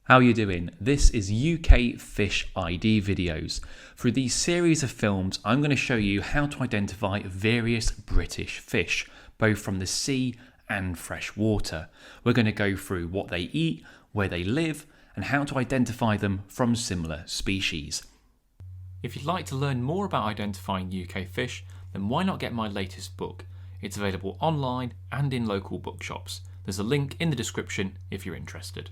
How you doing? This is UK Fish ID videos. Through these series of films, I'm going to show you how to identify various British fish, both from the sea and fresh water. We're going to go through what they eat, where they live, and how to identify them from similar species. If you'd like to learn more about identifying UK fish, then why not get my latest book? It's available online and in local bookshops. There's a link in the description if you're interested.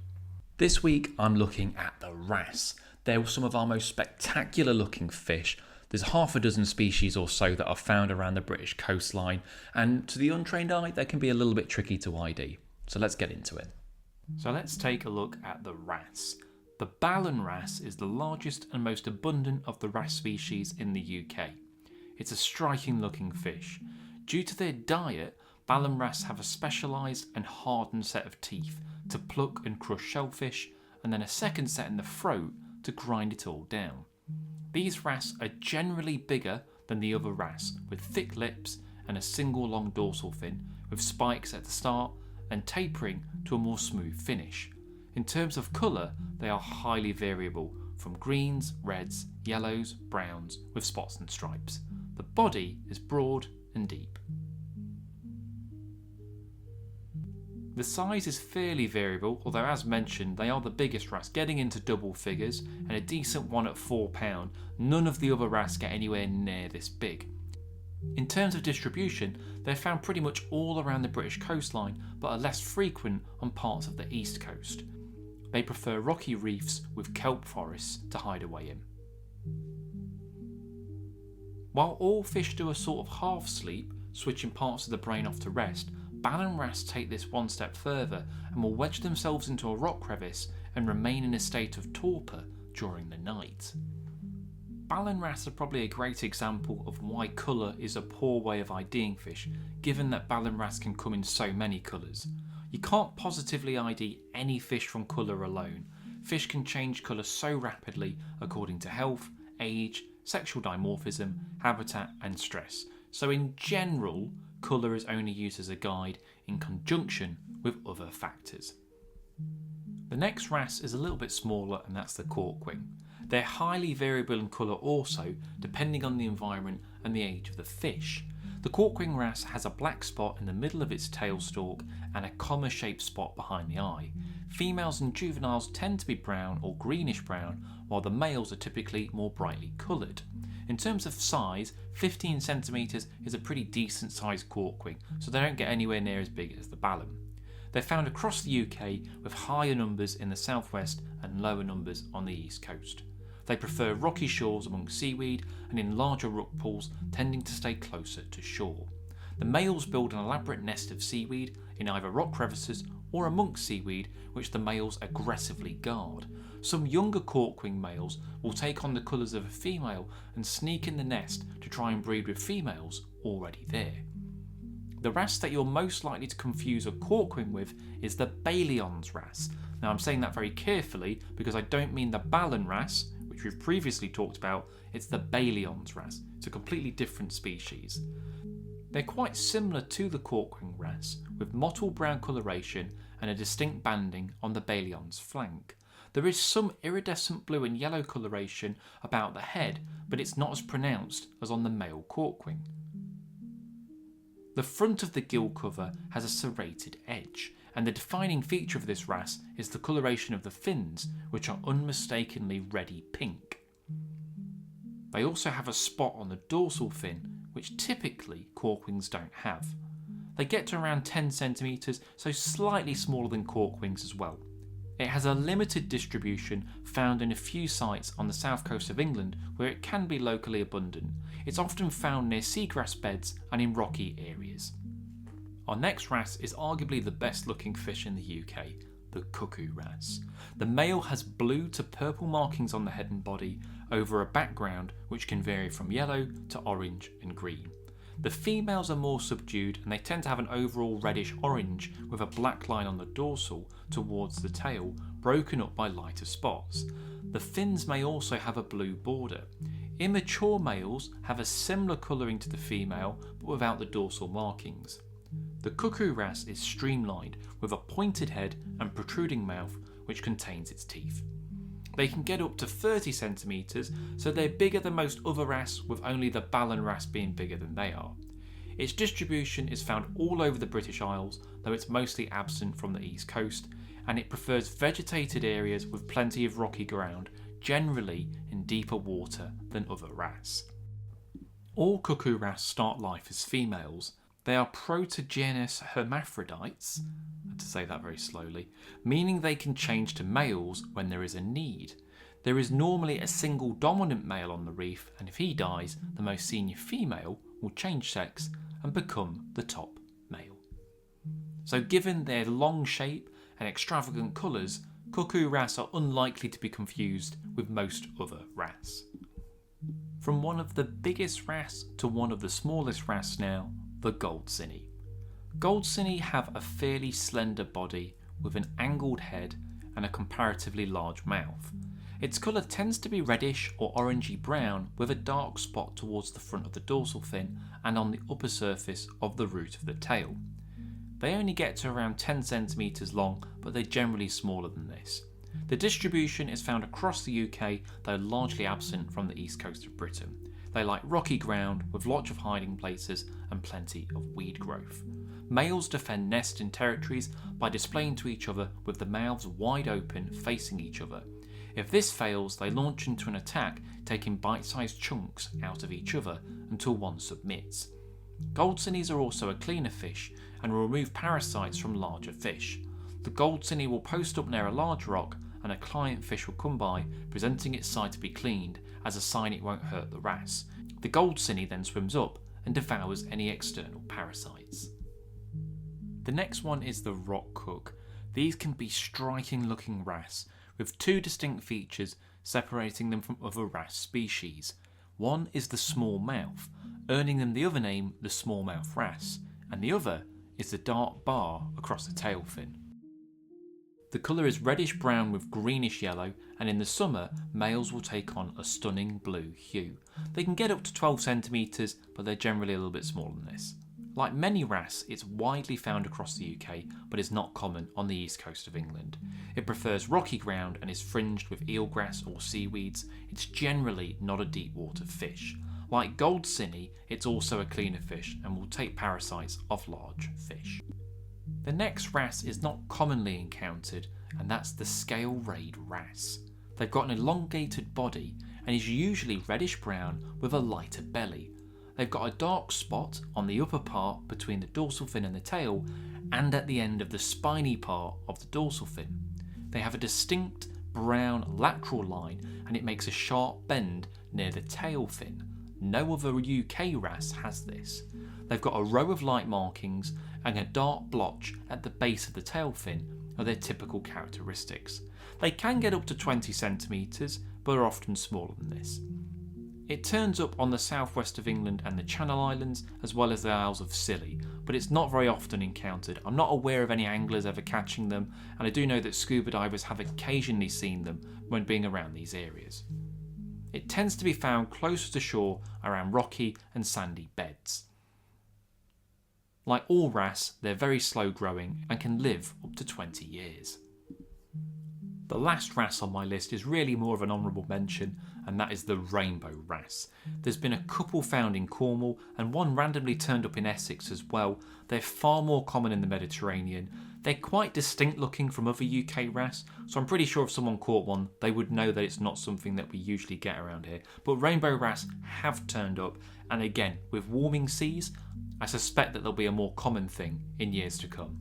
This week I'm looking at the wrasse. They're some of our most spectacular looking fish. There's half a dozen species or so that are found around the British coastline, and to the untrained eye they can be a little bit tricky to ID. So let's get into it. So let's take a look at the wrasse. The Ballan wrasse is the largest and most abundant of the wrasse species in the UK. It's a striking looking fish. Due to their diet, Ballan wrasse have a specialised and hardened set of teeth to pluck and crush shellfish, and then a second set in the throat to grind it all down. These wrasse are generally bigger than the other wrasse, with thick lips and a single long dorsal fin, with spikes at the start and tapering to a more smooth finish. In terms of colour, they are highly variable, from greens, reds, yellows, browns, with spots and stripes. The body is broad and deep. The size is fairly variable, although as mentioned they are the biggest wrasse, getting into double figures, and a decent one at £4. None of the other wrasse get anywhere near this big. In terms of distribution, they're found pretty much all around the British coastline, but are less frequent on parts of the east coast. They prefer rocky reefs with kelp forests to hide away in. While all fish do a sort of half sleep, switching parts of the brain off to rest, Ballan wrasse take this one step further and will wedge themselves into a rock crevice and remain in a state of torpor during the night. Ballan wrasse are probably a great example of why colour is a poor way of IDing fish, given that Ballan wrasse can come in so many colours. You can't positively ID any fish from colour alone. Fish can change colour so rapidly according to health, age, sexual dimorphism, habitat and stress. So in general, colour is only used as a guide in conjunction with other factors. The next wrasse is a little bit smaller, and that's the Corkwing. They're highly variable in colour also, depending on the environment and the age of the fish. The Corkwing wrasse has a black spot in the middle of its tail stalk and a comma-shaped spot behind the eye. Females and juveniles tend to be brown or greenish brown, while the males are typically more brightly coloured. In terms of size, 15 centimetres is a pretty decent sized Corkwing, so they don't get anywhere near as big as the Ballan. They're found across the UK, with higher numbers in the southwest and lower numbers on the east coast. They prefer rocky shores amongst seaweed and in larger rock pools, tending to stay closer to shore. The males build an elaborate nest of seaweed in either rock crevices or amongst seaweed, which the males aggressively guard. Some younger Corkwing males will take on the colours of a female and sneak in the nest to try and breed with females already there. The wrasse that you're most likely to confuse a Corkwing with is the Baillons wrasse. Now I'm saying that very carefully because I don't mean the Ballan wrasse, which we've previously talked about. It's the Baillons wrasse. It's a completely different species. They're quite similar to the Corkwing wrasse, with mottled brown coloration and a distinct banding on the Baillon's flank. There is some iridescent blue and yellow coloration about the head, but it's not as pronounced as on the male Corkwing. The front of the gill cover has a serrated edge, and the defining feature of this wrasse is the coloration of the fins, which are unmistakably reddy pink. They also have a spot on the dorsal fin, which typically Corkwings don't have. They get to around 10 centimetres, so slightly smaller than Corkwings as well. It has a limited distribution, found in a few sites on the south coast of England where it can be locally abundant. It's often found near seagrass beds and in rocky areas. Our next wrasse is arguably the best looking fish in the UK, the Cuckoo wrasse. The male has blue to purple markings on the head and body over a background which can vary from yellow to orange and green. The females are more subdued, and they tend to have an overall reddish orange with a black line on the dorsal towards the tail, broken up by lighter spots. The fins may also have a blue border. Immature males have a similar colouring to the female, but without the dorsal markings. The Cuckoo wrasse is streamlined with a pointed head and protruding mouth, which contains its teeth. They can get up to 30 centimetres, so they're bigger than most other wrasse, with only the Ballan wrasse being bigger than they are. Its distribution is found all over the British Isles, though it's mostly absent from the east coast, and it prefers vegetated areas with plenty of rocky ground, generally in deeper water than other wrasse. All cuckoo wrasse start life as females. They are protogynous hermaphrodites, I had to say that very slowly, meaning they can change to males when there is a need. There is normally a single dominant male on the reef, and if he dies, the most senior female will change sex and become the top male. So given their long shape and extravagant colours, cuckoo wrasse are unlikely to be confused with most other wrasse. From one of the biggest wrasse to one of the smallest wrasse now, the Goldsinny. Goldsinny have a fairly slender body with an angled head and a comparatively large mouth. Its colour tends to be reddish or orangey brown with a dark spot towards the front of the dorsal fin and on the upper surface of the root of the tail. They only get to around 10 centimetres long, but they're generally smaller than this. The distribution is found across the UK, though largely absent from the east coast of Britain. They like rocky ground with lots of hiding places and plenty of weed growth. Males defend nesting territories by displaying to each other with the mouths wide open facing each other. If this fails, they launch into an attack, taking bite-sized chunks out of each other until one submits. Goldsinnies are also a cleaner fish and will remove parasites from larger fish. The Goldsinny will post up near a large rock and a client fish will come by, presenting its side to be cleaned as a sign it won't hurt the wrasse. The Goldsinny then swims up and devours any external parasites. The next one is the rock cook. These can be striking looking wrasse with two distinct features separating them from other wrasse species. One is the small mouth, earning them the other name, the smallmouth wrasse, and the other is the dark bar across the tail fin. The colour is reddish brown with greenish yellow, and in the summer males will take on a stunning blue hue. They can get up to 12 centimetres, but they're generally a little bit smaller than this. Like many wrasse, it's widely found across the UK, but is not common on the east coast of England. It prefers rocky ground and is fringed with eelgrass or seaweeds. It's generally not a deep water fish. Like Goldsinny, it's also a cleaner fish and will take parasites off large fish. The next wrasse is not commonly encountered, and that's the scale-rayed wrasse. They've got an elongated body and is usually reddish brown with a lighter belly. They've got a dark spot on the upper part between the dorsal fin and the tail, and at the end of the spiny part of the dorsal fin. They have a distinct brown lateral line, and it makes a sharp bend near the tail fin. No other UK wrasse has this. They've got a row of light markings and a dark blotch at the base of the tail fin are their typical characteristics. They can get up to 20 centimetres, but are often smaller than this. It turns up on the southwest of England and the Channel Islands, as well as the Isles of Scilly, but it's not very often encountered. I'm not aware of any anglers ever catching them, and I do know that scuba divers have occasionally seen them when being around these areas. It tends to be found closer to shore around rocky and sandy beds. Like all wrasse, they're very slow growing and can live up to 20 years. The last wrasse on my list is really more of an honourable mention, and that is the rainbow wrasse. There's been a couple found in Cornwall and one randomly turned up in Essex as well. They're far more common in the Mediterranean. They're quite distinct looking from other UK wrasse, so I'm pretty sure if someone caught one, they would know that it's not something that we usually get around here. But rainbow wrasse have turned up, and again, with warming seas, I suspect that they'll be a more common thing in years to come.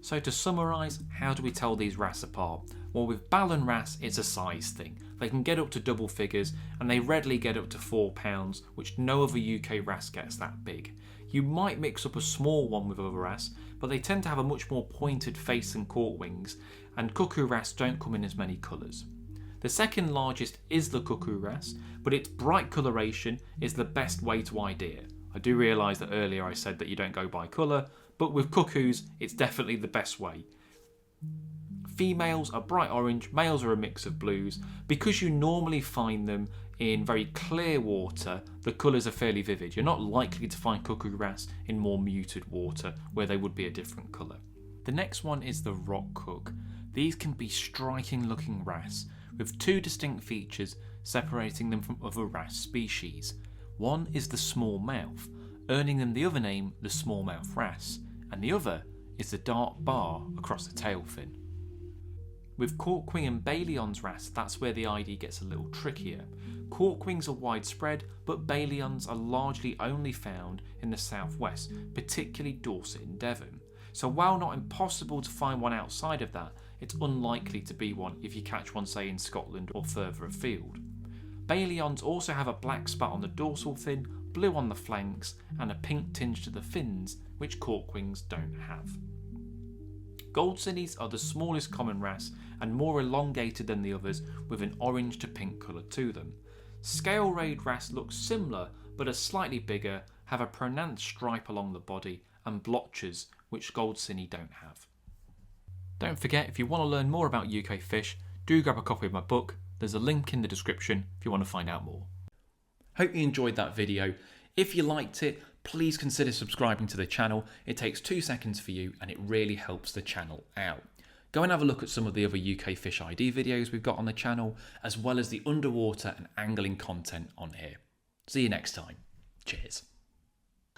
So to summarise, how do we tell these wrasse apart? Well, with Ballan wrasse, it's a size thing. They can get up to double figures, and they readily get up to 4 pounds, which no other UK wrasse gets that big. You might mix up a small one with other wrasse, but they tend to have a much more pointed face and Corkwings, and cuckoo wrasse don't come in as many colours. The second largest is the cuckoo wrasse, but its bright coloration is the best way to ID it. I do realise that earlier I said that you don't go by colour, but with cuckoos, it's definitely the best way. Females are bright orange, males are a mix of blues. Because you normally find them in very clear water, the colours are fairly vivid. You're not likely to find cuckoo wrasse in more muted water where they would be a different colour. The next one is the rock cook. These can be striking looking wrasse, with two distinct features separating them from other wrasse species. One is the small mouth, earning them the other name, the smallmouth wrasse, and the other is the dark bar across the tail fin. With Corkwing and Baillon's wrasse, that's where the ID gets a little trickier. Corkwings are widespread, but Baillons are largely only found in the southwest, particularly Dorset and Devon. So while not impossible to find one outside of that, it's unlikely to be one if you catch one, say, in Scotland or further afield. Baillons also have a black spot on the dorsal fin, blue on the flanks, and a pink tinge to the fins, which Corkwings don't have. Goldsinnies are the smallest common wrasse and more elongated than the others, with an orange to pink colour to them. Scale-rayed wrasse look similar but are slightly bigger, have a pronounced stripe along the body, and blotches, which Goldsinny don't have. Don't forget, if you want to learn more about UK fish, do grab a copy of my book. There's a link in the description if you want to find out more. Hope you enjoyed that video. If you liked it, please consider subscribing to the channel. It takes 2 seconds for you and it really helps the channel out. Go and have a look at some of the other UK Fish ID videos we've got on the channel, as well as the underwater and angling content on here. See you next time. Cheers.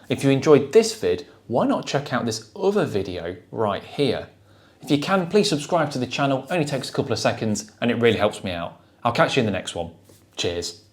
If you enjoyed this vid, why not check out this other video right here? If you can, please subscribe to the channel. It only takes a couple of seconds and it really helps me out. I'll catch you in the next one. Cheers.